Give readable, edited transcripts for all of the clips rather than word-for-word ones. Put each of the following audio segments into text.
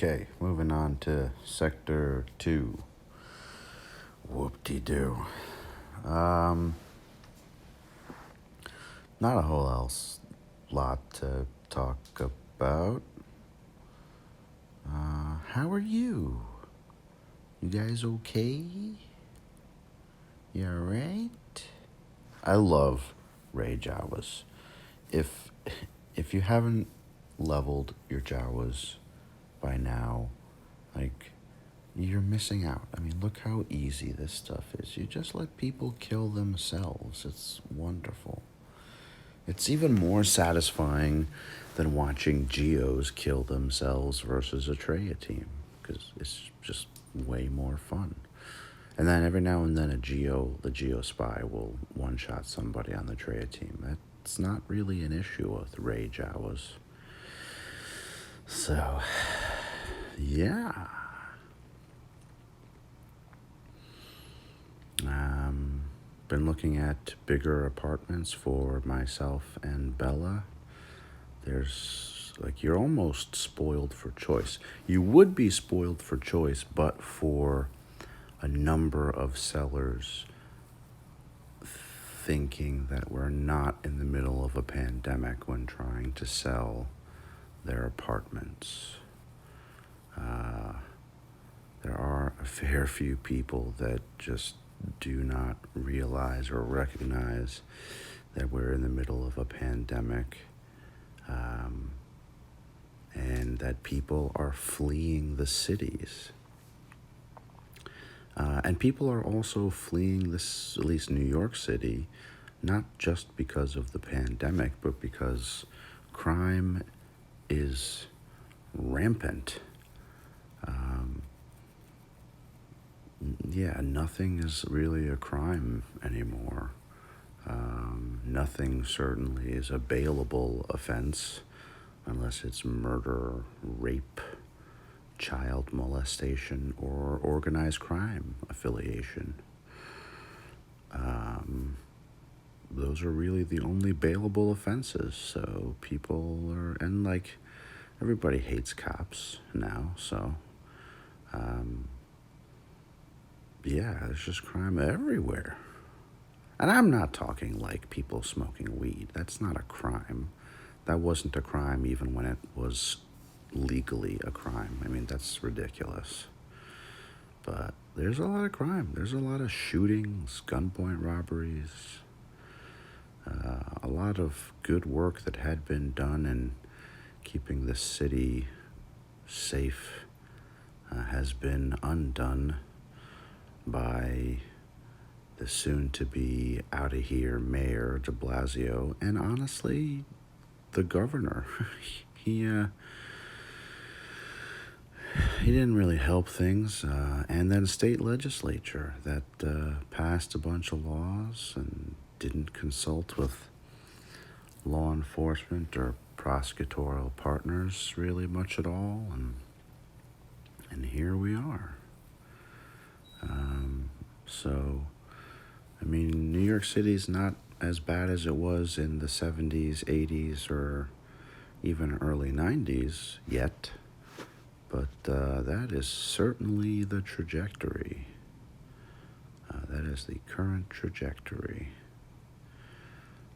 Okay, moving on to Sector 2. Whoop-de-doo. Um, Not a whole else lot to talk about. How are you? You guys okay? You alright? I love Ray Jawas. If if you haven't leveled your Jawas by now, like, you're missing out. I mean, look how easy this stuff is. You just let people kill themselves. It's wonderful. It's even more satisfying than watching Geos kill themselves versus a Traya team, because it's just way more fun. And then every now and then the Geo spy will one-shot somebody on the Traya team. That's not really an issue with Ray Jawas. So, yeah. Been looking at bigger apartments for myself and Bella. There's, like, you're almost spoiled for choice. You would be spoiled for choice, but for a number of sellers thinking that we're not in the middle of a pandemic when trying to sell their apartments. There are a fair few people that just do not realize or recognize that we're in the middle of a pandemic, and that people are fleeing the cities. And people are also fleeing this, at least New York City, not just because of the pandemic, but because crime is rampant. Nothing is really a crime anymore. Nothing certainly is a bailable offense unless it's murder, rape, child molestation, or organized crime affiliation. Those are really the only bailable offenses. So people are, and like, everybody hates cops now, so there's just crime everywhere. And I'm not talking like people smoking weed. That's not a crime. That wasn't a crime even when it was legally a crime. I mean, that's ridiculous. But there's a lot of crime. There's a lot of shootings, gunpoint robberies, a lot of good work that had been done in keeping the city safe has been undone by the soon-to-be out-of-here mayor de Blasio, and honestly, the governor. He didn't really help things, and then state legislature that passed a bunch of laws and didn't consult with law enforcement or prosecutorial partners really much at all, and here we are. So, I mean, New York City's not as bad as it was in the 70s, 80s, or even early 90s yet, but that is certainly the trajectory. That is the current trajectory.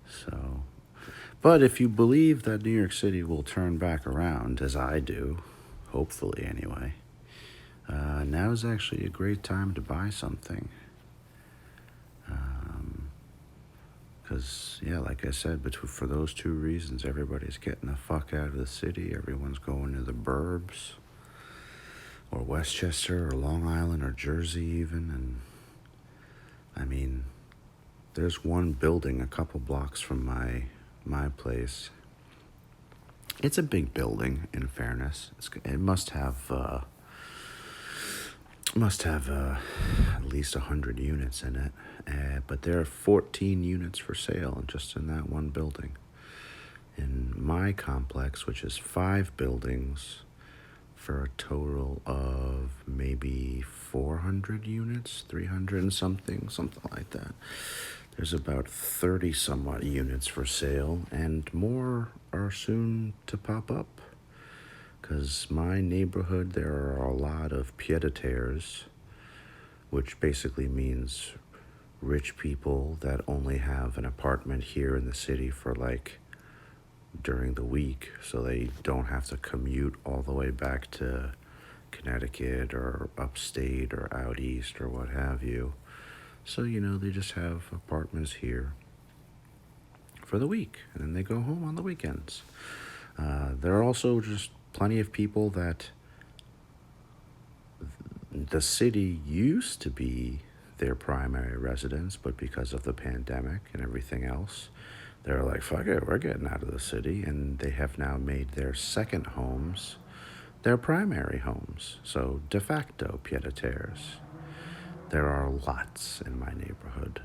So, but if you believe that New York City will turn back around, as I do, hopefully anyway, now is actually a great time to buy something. Because, like I said, for those two reasons, everybody's getting the fuck out of the city. Everyone's going to the burbs, or Westchester, or Long Island, or Jersey even. And, I mean, there's one building a couple blocks from my place. It's a big building, in fairness. It must have at least 100 units in it, but there are 14 units for sale just in that one building. In my complex, which is 5 buildings for a total of maybe 400 units, 300 and something like that, there's about 30 somewhat units for sale, and more are soon to pop up, Because my neighborhood, there are a lot of pied-à-terres, which basically means rich people that only have an apartment here in the city for like during the week, so they don't have to commute all the way back to Connecticut or upstate or out east or what have you. So, they just have apartments here for the week, and then they go home on the weekends. There are also just plenty of people that the city used to be their primary residence, but because of the pandemic and everything else, they're like, fuck it, we're getting out of the city, and they have now made their second homes their primary homes, so de facto pied-à-terres. There are lots in my neighborhood.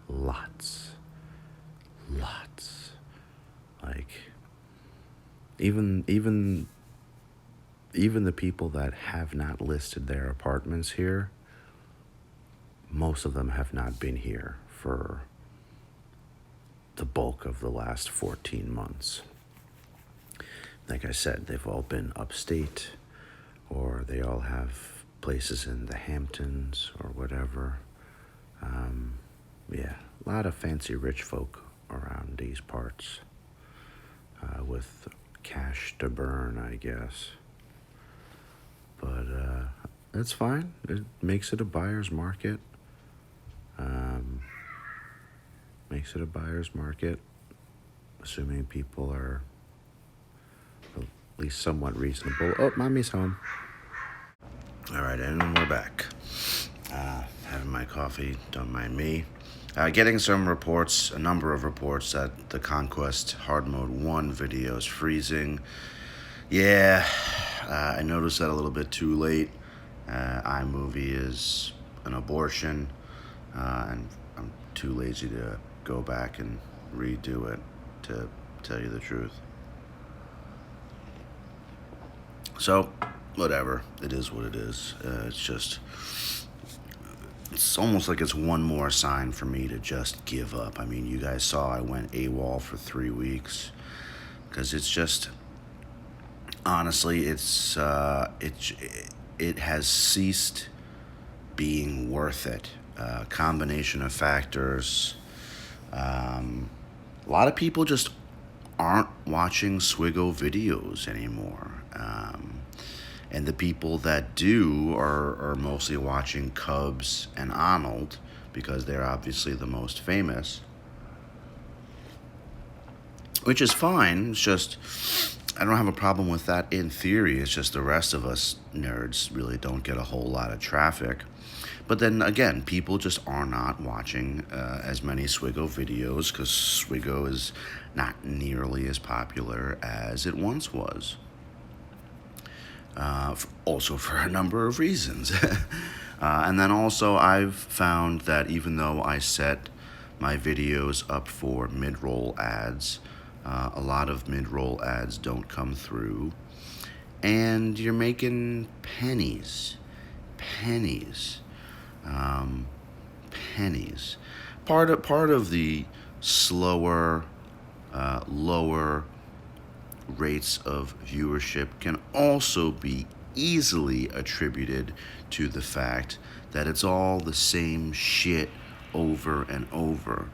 Lots. Like, even the people that have not listed their apartments here, most of them have not been here for the bulk of the last 14 months. Like I said, they've all been upstate, or they all have places in the Hamptons or whatever. Yeah, a lot of fancy rich folk around these parts with cash to burn, I guess. But that's fine. It makes it a buyer's market. Makes it a buyer's market, assuming people are at least somewhat reasonable. Oh, mommy's home. All right, and we're back. Having my coffee, don't mind me. Getting some reports, a number of reports that the Conquest Hard Mode 1 video is freezing. Yeah, I noticed that a little bit too late. iMovie is an abortion, and I'm too lazy to go back and redo it, to tell you the truth. So, whatever. It is what it is. It's almost like it's one more sign for me to just give up. I mean, you guys saw I went AWOL for 3 weeks, because it's just, honestly, it has ceased being worth it. Combination of factors. A lot of people just aren't watching Swiggo videos anymore. And the people that do are mostly watching Cubs and Arnold, because they're obviously the most famous. Which is fine. It's just, I don't have a problem with that in theory. It's just the rest of us nerds really don't get a whole lot of traffic. But then again, people just are not watching as many Swiggo videos, because Swiggo is not nearly as popular as it once was. Also for a number of reasons. And then also I've found that even though I set my videos up for mid-roll ads, a lot of mid-roll ads don't come through, and you're making pennies. Part of the slower, lower rates of viewership can also be easily attributed to the fact that it's all the same shit over and over.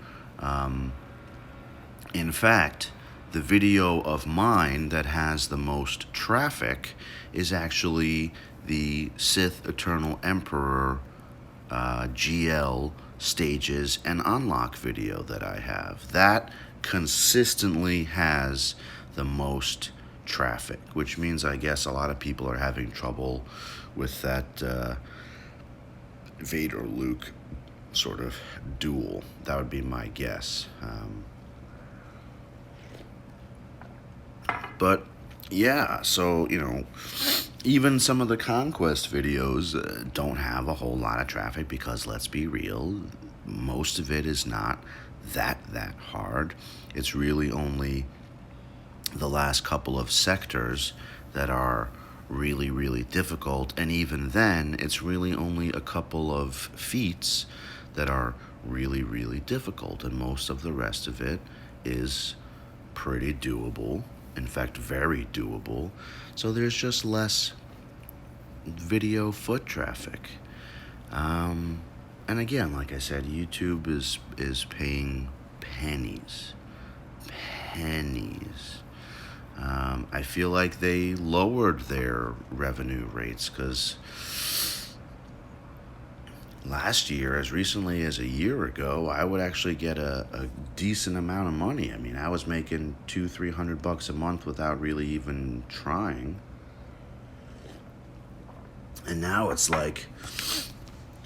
In fact, the video of mine that has the most traffic is actually the Sith Eternal Emperor GL stages and unlock video that I have. That consistently has the most traffic, which means I guess a lot of people are having trouble with that Vader Luke sort of duel. That would be my guess. But yeah, so, even some of the Conquest videos don't have a whole lot of traffic, because let's be real, most of it is not that hard. It's really only the last couple of sectors that are really, really difficult, and even then, it's really only a couple of feats that are really, really difficult, and most of the rest of it is pretty doable in fact, very doable. So there's just less video foot traffic. And again, like I said, YouTube is paying pennies, pennies. I feel like they lowered their revenue rates because last year, as recently as a year ago, I would actually get a decent amount of money. I mean, I was making $200-300 a month without really even trying. And now it's like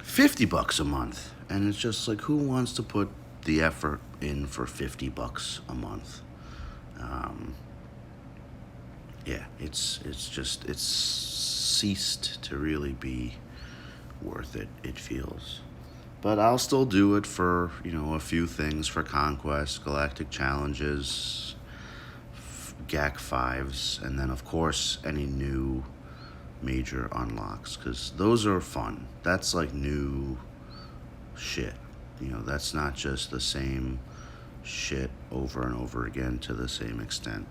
$50 a month. And it's just like, who wants to put the effort in for $50 a month? Yeah, it's ceased to really be worth it, it feels. But I'll still do it for, a few things, for Conquest, Galactic Challenges, GAC 5s, and then of course any new major unlocks, because those are fun. That's like new shit. That's not just the same shit over and over again to the same extent.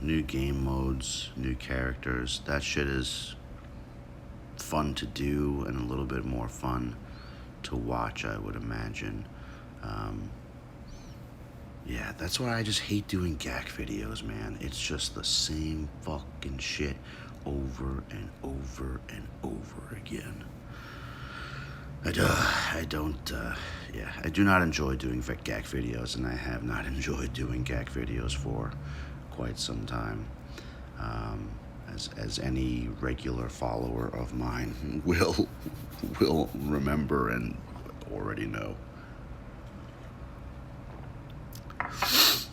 New game modes, new characters, that shit is fun to do and a little bit more fun to watch, I would imagine. Yeah, that's why I just hate doing GAC videos, man. It's just the same fucking shit over and over and over again. I do not enjoy doing GAC videos, and I have not enjoyed doing GAC videos for quite some time. As any regular follower of mine will remember and already know.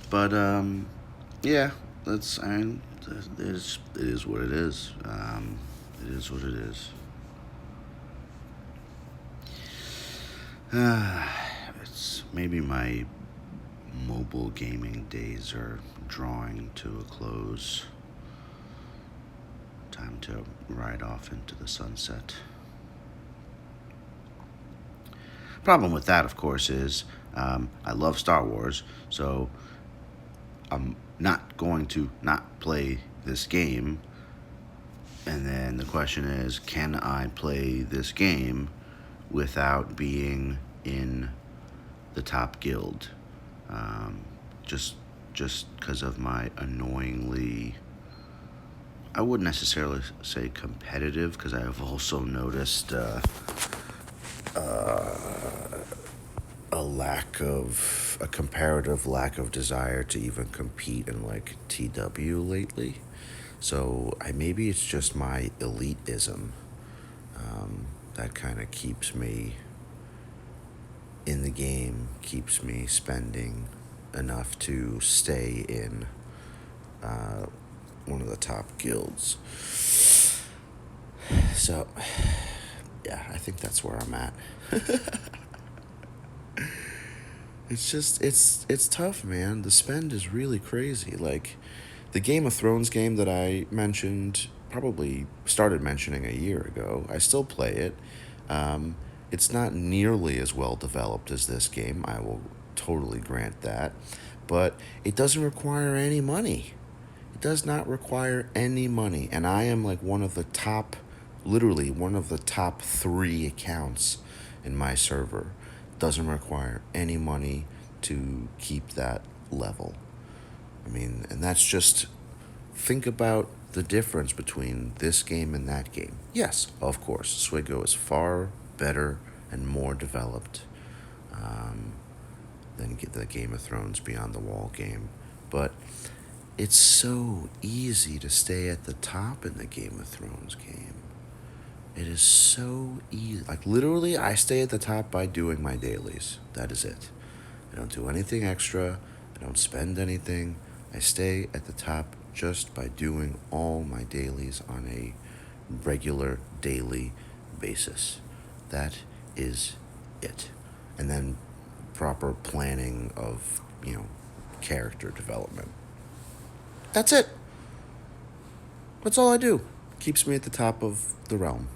But yeah, it is what it is. It is what it is. It's maybe my mobile gaming days are drawing to a close. Time to ride off into the sunset. Problem with that, of course, is I love Star Wars, so I'm not going to not play this game. And then the question is, can I play this game without being in the top guild? Just because of my annoyingly, I wouldn't necessarily say competitive, because I have also noticed a comparative lack of desire to even compete in like TW lately. So maybe it's just my elitism that kind of keeps me in the game, keeps me spending enough to stay in one of the top guilds. So, yeah, I think that's where I'm at. It's tough, man. The spend is really crazy. Like, the Game of Thrones game that I mentioned, probably started mentioning a year ago, I still play it. It's not nearly as well developed as this game, I will totally grant that. But it doesn't require any money. It does not require any money. And I am like literally one of the top 3 accounts in my server. Doesn't require any money to keep that level. I mean, and that's just, think about the difference between this game and that game. Yes, of course, Swigo is far better and more developed than the Game of Thrones Beyond the Wall game. But it's so easy to stay at the top in the Game of Thrones game. It is so easy. Like, literally, I stay at the top by doing my dailies. That is it. I don't do anything extra. I don't spend anything. I stay at the top just by doing all my dailies on a regular daily basis. That is it. And then proper planning of, character development. That's it. That's all I do. Keeps me at the top of the realm.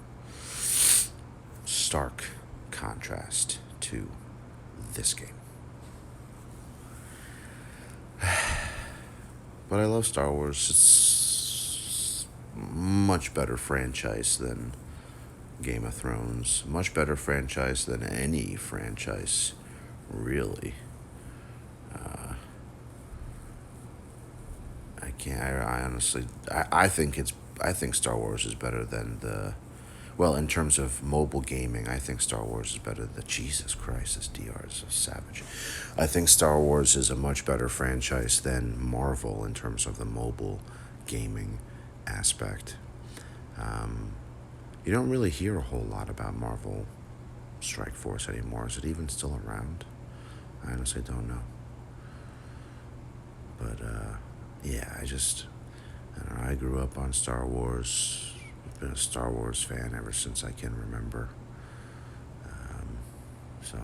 Stark contrast to this game. But I love Star Wars. It's much better franchise than Game of Thrones. Much better franchise than any franchise, really. I can't. I honestly. I think Star Wars is better than the. Well, in terms of mobile gaming, I think Star Wars is better than Jesus Christ. This DR is so savage. I think Star Wars is a much better franchise than Marvel in terms of the mobile gaming aspect. Um, you don't really hear a whole lot about Marvel Strike Force anymore. Is it even still around? I honestly don't know. But yeah, I don't know. I grew up on Star Wars. I've been a Star Wars fan ever since I can remember. Um, so,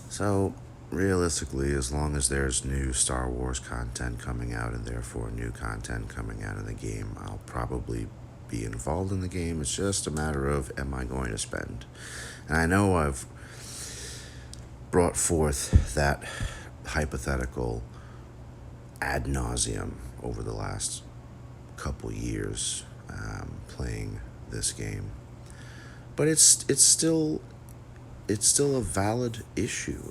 so realistically, as long as there's new Star Wars content coming out and therefore new content coming out in the game, I'll probably be involved in the game. It's just a matter of am I going to spend? And I know I've brought forth that hypothetical ad nauseum over the last couple years playing this game, but it's still a valid issue.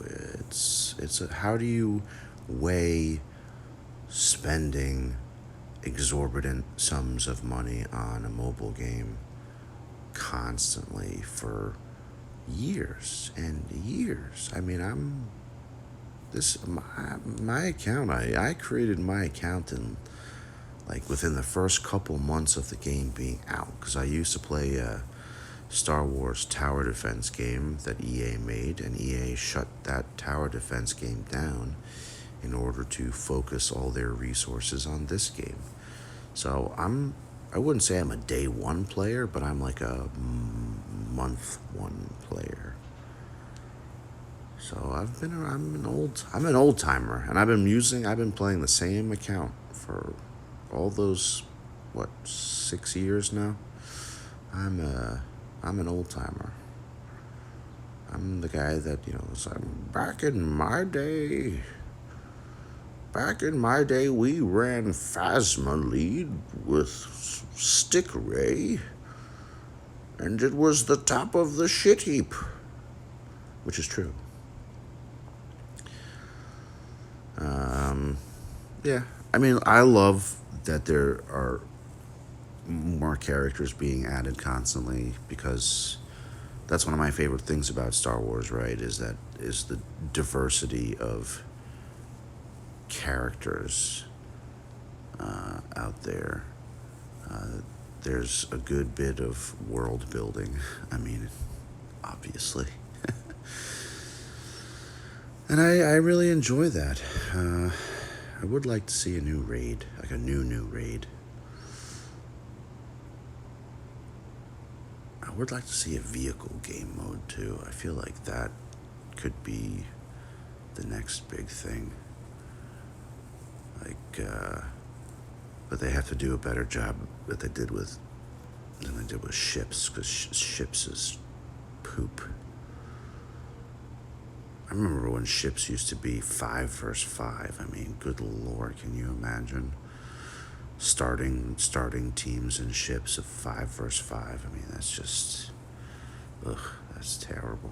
How do you weigh spending exorbitant sums of money on a mobile game constantly for years and years? I mean, my account. I created my account in like within the first couple months of the game being out because I used to play a Star Wars tower defense game that EA made, and EA shut that tower defense game down in order to focus all their resources on this game. So I wouldn't say I'm a day one player, but I'm like a month one player. So I'm an old timer, and I've been playing the same account for all those, 6 years now. I'm an old timer. I'm the guy that was like, back in my day, we ran Phasma lead with Stick Ray, and it was the top of the shit heap, which is true. Yeah, I mean, I love that there are more characters being added constantly because that's one of my favorite things about Star Wars, right? Is the diversity of characters out there. There's a good bit of world building. I mean, obviously. And I really enjoy that. I would like to see a new raid, like a new raid. I would like to see a vehicle game mode too. I feel like that could be the next big thing. But they have to do a better job than they did with ships, because ships is poop. I remember when ships used to be 5 versus 5. I mean, good lord, can you imagine starting teams and ships of 5 versus 5? I mean, that's just, that's terrible.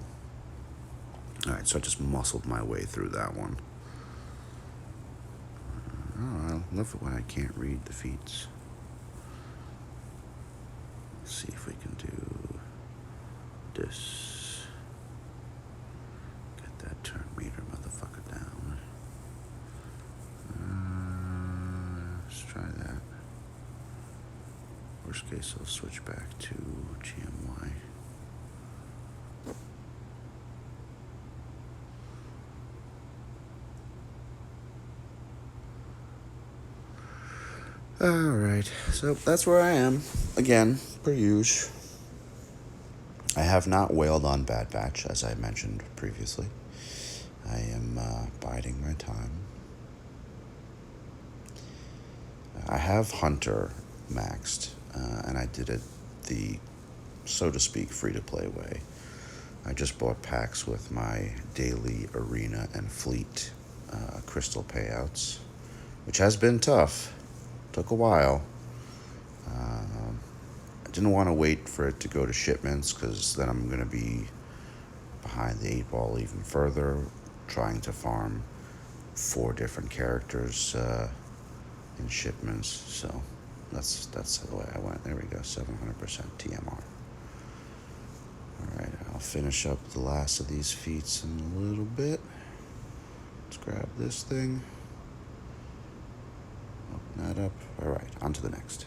All right, so I just muscled my way through that one. I love it when I can't read the feats. Let's see if we can do this. Get that turn meter motherfucker down. Let's try that. Worst case, I'll switch back to GMY. Alright, so that's where I am. Again, per usual. I have not wailed on Bad Batch, as I mentioned previously. I am biding my time. I have Hunter maxed, and I did it the, so to speak, free-to-play way. I just bought packs with my daily arena and fleet crystal payouts which has been tough. Took a while. I didn't want to wait for it to go to shipments because then I'm going to be behind the eight ball even further, trying to farm 4 different characters in shipments. So that's the way I went. There we go, 700% TMR. Alright, I'll finish up the last of these feats in a little bit. Let's grab this thing. Open that up. Alright, on to the next.